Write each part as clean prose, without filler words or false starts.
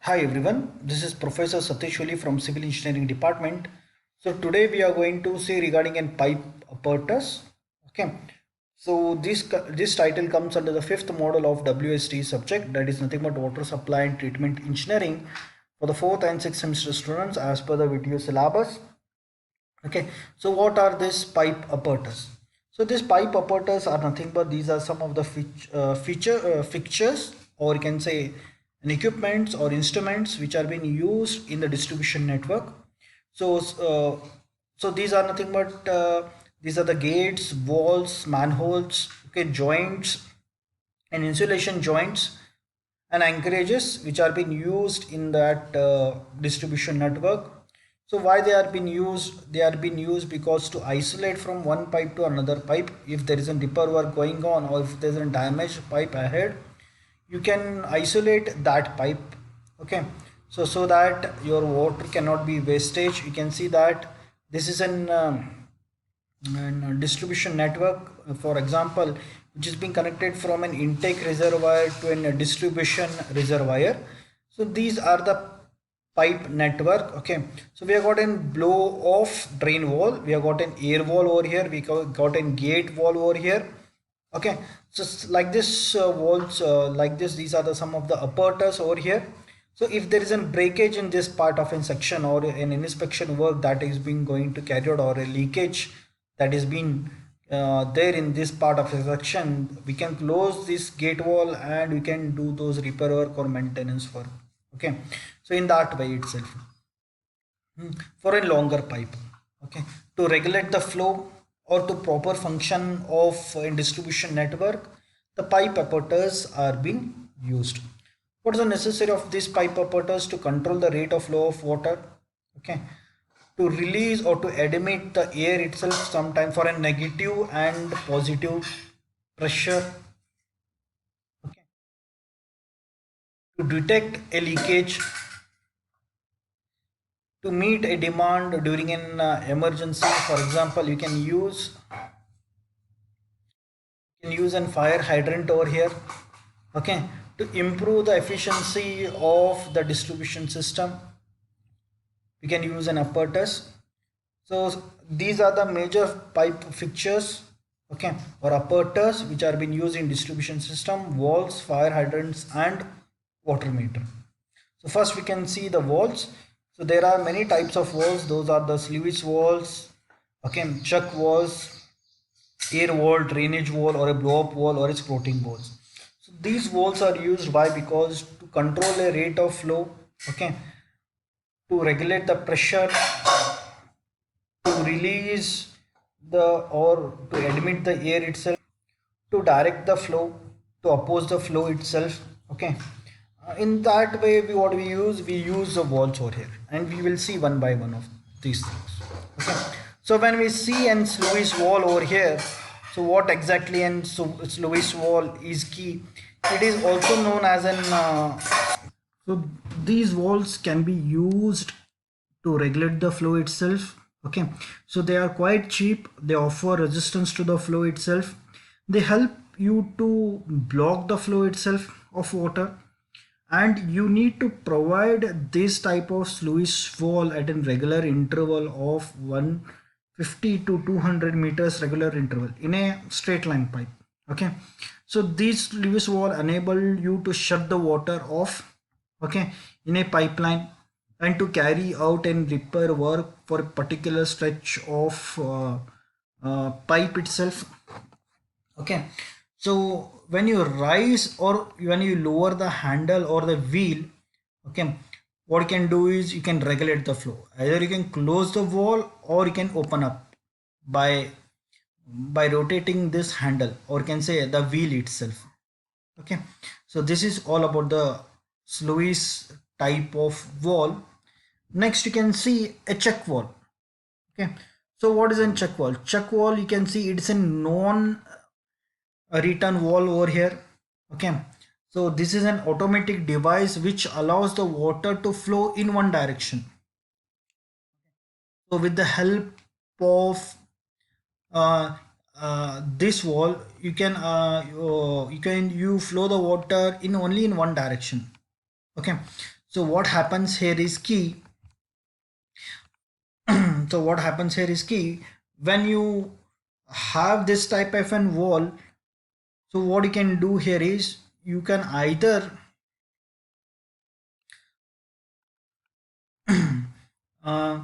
Hi everyone, this is Professor Sateshwali from Civil Engineering Department. So today we are going to see regarding a pipe apparatus. Okay, so this title comes under the fifth model of WST subject, that is nothing but water supply and treatment engineering for the fourth and sixth semester students as per the video syllabus. Okay, so what are these pipe apparatus? So these pipe apparatus are nothing but these are some of the fixtures, or you can say an equipments or instruments which are being used in the distribution network. So so these are nothing but these are the gates, walls, manholes, okay, joints and insulation joints and anchorages which are being used in that distribution network. So why they are being used? They are being used because to isolate from one pipe to another pipe, if there is a repair work going on or if there is a damaged pipe ahead, you can isolate that pipe. Okay, so that your water cannot be wastage. You can see that this is an and distribution network, for example, which is being connected from an intake reservoir to a distribution reservoir. So these are the pipe network. Okay, so we have got a blow off drain wall, we have got an air wall over here, we got a gate wall over here. Okay, so like this walls like this, these are the some of the apparatus over here. So if there is a breakage in this part of a section or an inspection work that is being going to carry out, or a leakage that is being there in this part of the section, we can close this gate wall and we can do those repair work or maintenance work. Okay, so in that way itself. For a longer pipe, okay, to regulate the flow or to proper function of a distribution network, the pipe apparatus are being used. What is the necessary of these pipe apparatus? To control the rate of flow of water, okay, to release or to admit the air itself sometime for a negative and positive pressure, okay, to detect a leakage, to meet a demand during an emergency. For example, you can use an fire hydrant over here. Okay, to improve the efficiency of the distribution system, we can use an apparatus. So these are the major pipe fixtures, okay, or apparatus which are being used in distribution system: walls, fire hydrants and water meter. So first we can see the walls. So there are many types of walls. Those are the sluice walls, okay, chuck walls, air wall, drainage wall, or a blow up wall, or its floating walls. So these walls are used why? Because to control a rate of flow, okay, to regulate the pressure, to release the or to admit the air itself, to direct the flow, to oppose the flow itself. Okay, in that way we use the walls over here, and we will see one by one of these things. Okay, so when we see an sluice wall over here, so what exactly an sluice wall is key? It is also known as an so these walls can be used to regulate the flow itself. Okay, so they are quite cheap, they offer resistance to the flow itself, they help you to block the flow itself of water, and you need to provide this type of sluice wall at a regular interval of 150 to 200 meters regular interval in a straight line pipe. Okay, so these sluice wall enable you to shut the water off, okay, in a pipeline, and to carry out and repair work for a particular stretch of pipe itself. Okay, so when you rise or when you lower the handle or the wheel, okay, what you can do is you can regulate the flow. Either you can close the wall or you can open up by rotating this handle, or you can say the wheel itself. Okay, so this is all about the sluice type of wall. Next you can see a check wall. Okay, so what is a check wall? Check wall, you can see it's a non return wall over here. Okay, so this is an automatic device which allows the water to flow in one direction. So with the help of this wall, you flow the water in only in one direction. Okay, So what happens here is key. So what happens here is key. When you have this type of an wall, so what you can do here is you can either uh,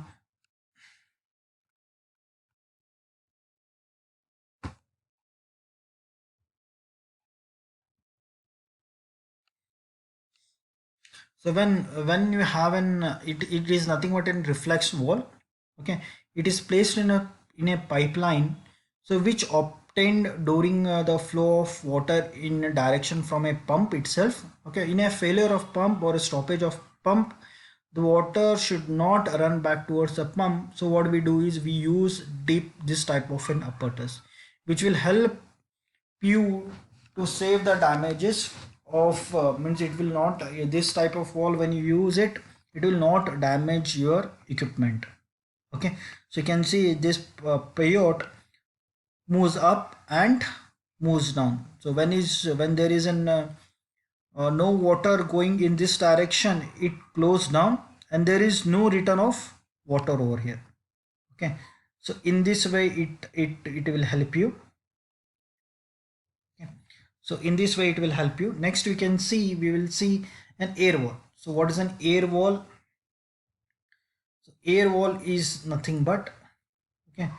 so when you have an it is nothing but a reflex wall. Okay, it is placed in a pipeline, so which obtained during the flow of water in a direction from a pump itself. Okay, in a failure of pump or a stoppage of pump, the water should not run back towards the pump. So what we do is we use deep this type of an apparatus, which will help you to save the damages of means it will not this type of wall, when you use it, it will not damage your equipment. Okay, so you can see this peyote moves up and moves down. So when there is an no water going in this direction, it closes down and there is no return of water over here. Okay, so in this way it will help you. Okay. So in this way it will help you. Next we will see an air wall. So what is an air wall? So air wall is nothing but, okay,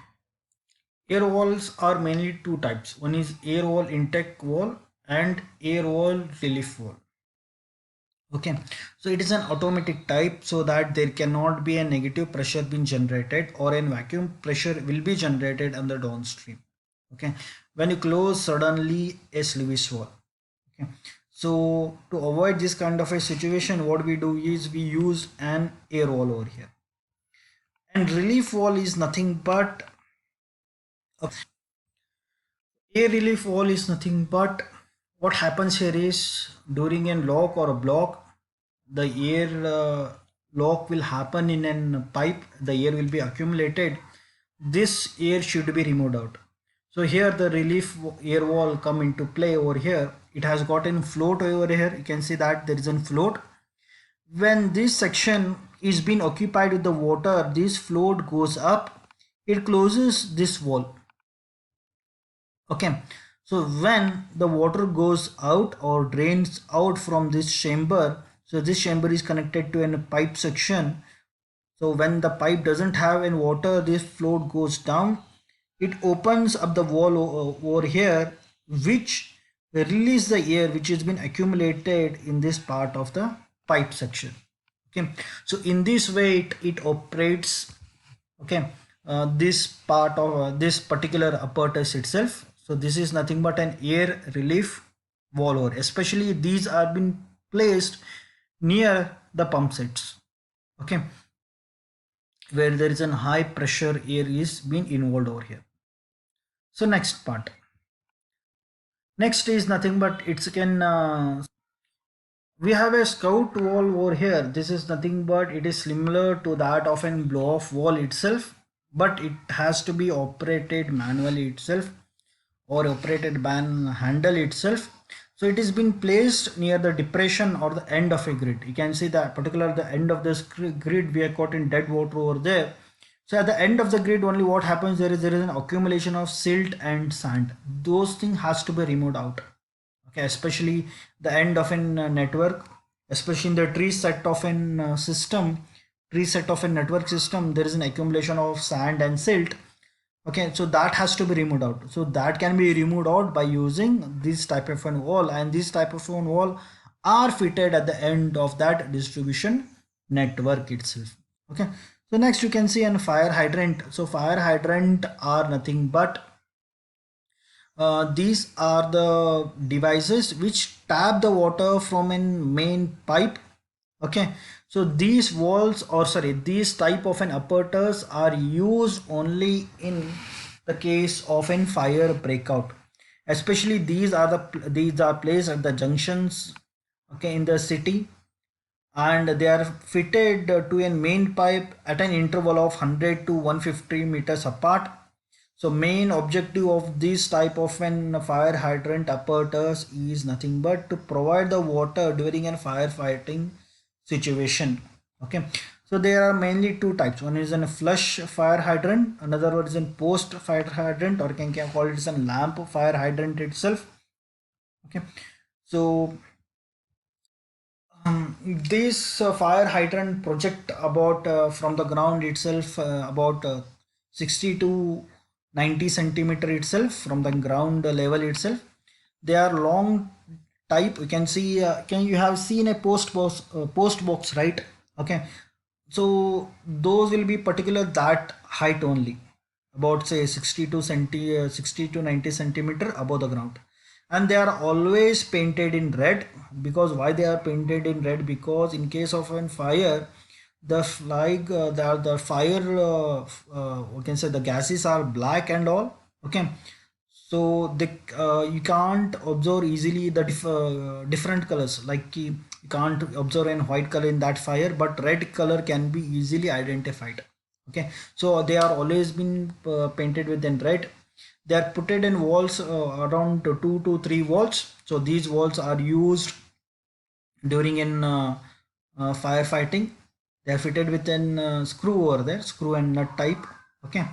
air walls are mainly two types. One is air wall intake wall and air wall relief wall. Okay, so it is an automatic type, so that there cannot be a negative pressure being generated or a vacuum pressure will be generated on the downstream. Okay, when you close suddenly a sluice wall. Okay, so to avoid this kind of a situation, what we do is we use an air wall over here. And relief wall is nothing but air relief wall is nothing but what happens here is during a lock or a block, the air lock will happen in a pipe, the air will be accumulated, this air should be removed out. So here the relief air wall come into play over here. It has gotten float over here, you can see that there is a float. When this section is being occupied with the water, this float goes up, it closes this wall. Okay, so when the water goes out or drains out from this chamber, so this chamber is connected to a pipe section. So when the pipe doesn't have any water, this float goes down, it opens up the wall over here, which release the air which has been accumulated in this part of the pipe section. Okay, so in this way it operates. Okay, this part of this particular apparatus itself. So this is nothing but an air relief valve, especially these are been placed near the pump sets. Okay, where there is a high pressure air is being involved over here. So next is nothing but it's can we have a scout wall over here. This is nothing but it is similar to that of an blow off wall itself, but it has to be operated manually itself or operated by an handle itself. So it is being placed near the depression or the end of a grid. You can see that particular the end of this grid we are caught in dead water over there. So at the end of the grid only what happens there is an accumulation of silt and sand. Those things has to be removed out. Okay, especially the end of a network, especially in the tree set of a tree set of a network system, there is an accumulation of sand and silt. Okay, so that has to be removed out. So that can be removed out by using this type of an wall, and this type of one wall are fitted at the end of that distribution network itself. Okay, so next you can see a fire hydrant. So fire hydrant are nothing but these are the devices which tap the water from a main pipe. Okay, so these walls or sorry these type of an apparatus are used only in the case of a fire breakout, especially these are placed at the junctions, okay, in the city, and they are fitted to a main pipe at an interval of 100 to 150 meters apart. So main objective of this type of an fire hydrant apparatus is nothing but to provide the water during a firefighting situation. Okay, so there are mainly two types. One is a flush fire hydrant, another one is a post fire hydrant, or can call it as a lamp fire hydrant itself. Okay, so this fire hydrant project about from the ground itself about 60 to 90 centimeter itself from the ground level itself. They are long type. You can see, can you have seen a post box, right? Okay, so those will be particular that height only, about say 60 to 90 centimeter above the ground, and they are always painted in red. Because why they are painted in red? Because in case of a fire, the flag the fire we can say the gases are black and all. Okay, so they you can't observe easily the different colors, like you can't observe in white color in that fire, but red color can be easily identified. Okay, so they are always been painted with in red. They are put in walls, around 2 to 3 walls. So these walls are used during in firefighting. They are fitted with an screw over there, screw and nut type. Okay,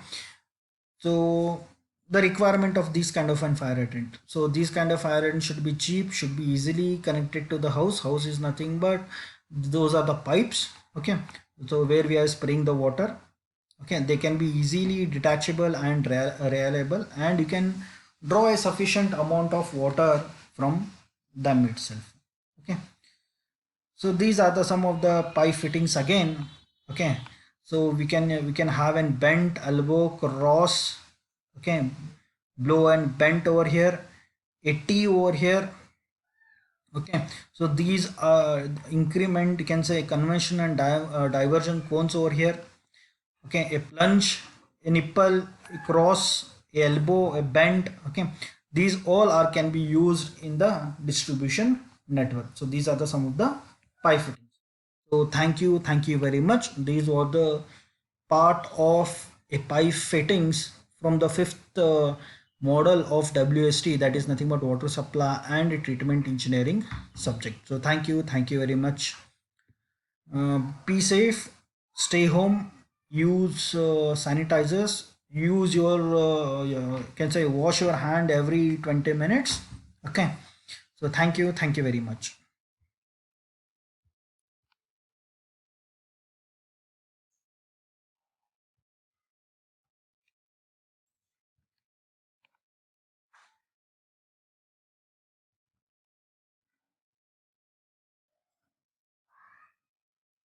so the requirement of this kind of an fire hydrant. So these kind of fire hydrant should be cheap, should be easily connected to the house. House is nothing but those are the pipes. Okay, so where we are spraying the water. Okay, they can be easily detachable and reliable, and you can draw a sufficient amount of water from them itself. Okay, so these are the some of the pipe fittings again. Okay, so we can have an bent elbow cross. Okay, blow and bent over here, a T over here. Okay, so these are increment, you can say convention and diversion cones over here. Okay, a plunge, a nipple, a cross, a elbow, a bend. Okay, these all are can be used in the distribution network. So these are the some of the pipe fittings. So thank you very much. These were the part of a pipe fittings from the fifth model of WST, that is nothing but water supply and treatment engineering subject. So thank you very much. Be safe, stay home, use sanitizers, use can say wash your hand every 20 minutes. Okay, so thank you very much.